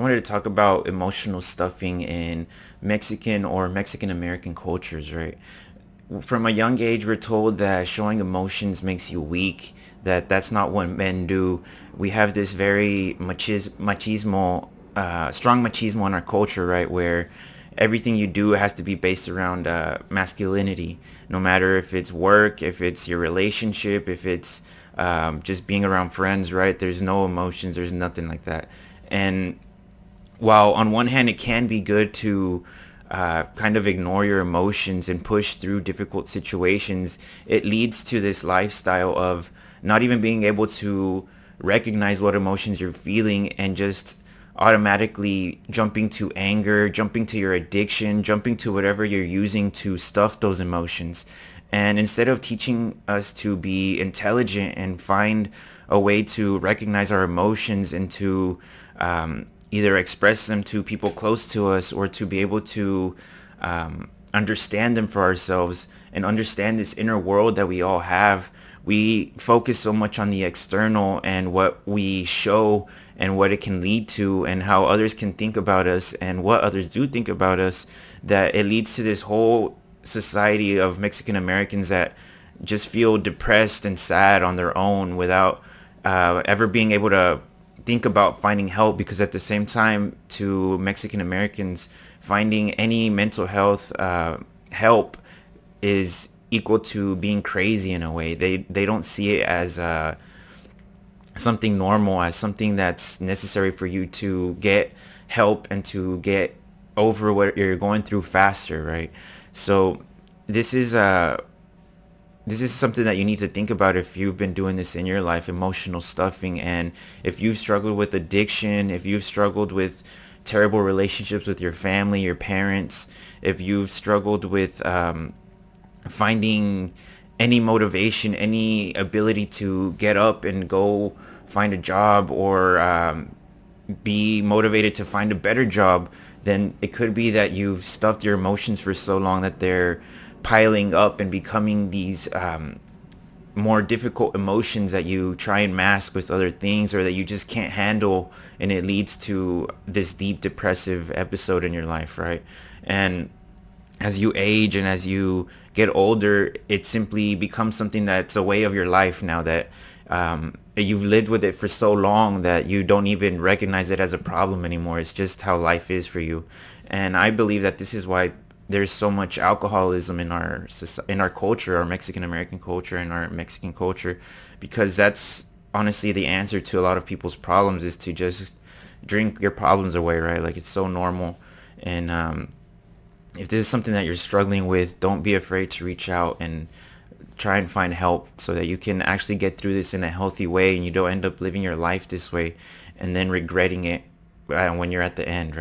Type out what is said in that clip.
I wanted to talk about emotional stuffing in Mexican or Mexican American cultures, right? From a young age, we're told that showing emotions makes you weak, that that's not what men do. We have this very machismo, strong machismo in our culture, right? Where everything you do has to be based around masculinity, no matter if it's work, if it's your relationship, if it's just being around friends, right? There's no emotions, there's nothing like that. And while on one hand it can be good to kind of ignore your emotions and push through difficult situations, it leads to this lifestyle of not even being able to recognize what emotions you're feeling and just automatically jumping to anger, jumping to your addiction, jumping to whatever you're using to stuff those emotions. And instead of teaching us to be intelligent and find a way to recognize our emotions and to either express them to people close to us or to be able to understand them for ourselves and understand this inner world that we all have, we focus so much on the external and what we show and what it can lead to and how others can think about us and what others do think about us, that it leads to this whole society of Mexican Americans that just feel depressed and sad on their own without ever being able to think about finding help, because at the same time, to Mexican Americans, finding any mental health help is equal to being crazy in a way. They don't see it as something normal, as something that's necessary for you to get help and to get over what you're going through faster, right? So this is something that you need to think about if you've been doing this in your life, emotional stuffing. And if you've struggled with addiction, if you've struggled with terrible relationships with your family, your parents, if you've struggled with finding any motivation, any ability to get up and go find a job or be motivated to find a better job, then it could be that you've stuffed your emotions for so long that they're piling up and becoming these more difficult emotions that you try and mask with other things, or that you just can't handle, and it leads to this deep depressive episode in your life, right? And as you age and as you get older, it simply becomes something that's a way of your life now, that you've lived with it for so long that you don't even recognize it as a problem anymore. It's just how life is for you. And I believe that this is why there's so much alcoholism in our culture, our Mexican American culture and our Mexican culture, because that's honestly the answer to a lot of people's problems, is to just drink your problems away, right? Like, it's so normal. And if this is something that you're struggling with, don't be afraid to reach out and try and find help so that you can actually get through this in a healthy way and you don't end up living your life this way and then regretting it when you're at the end, right?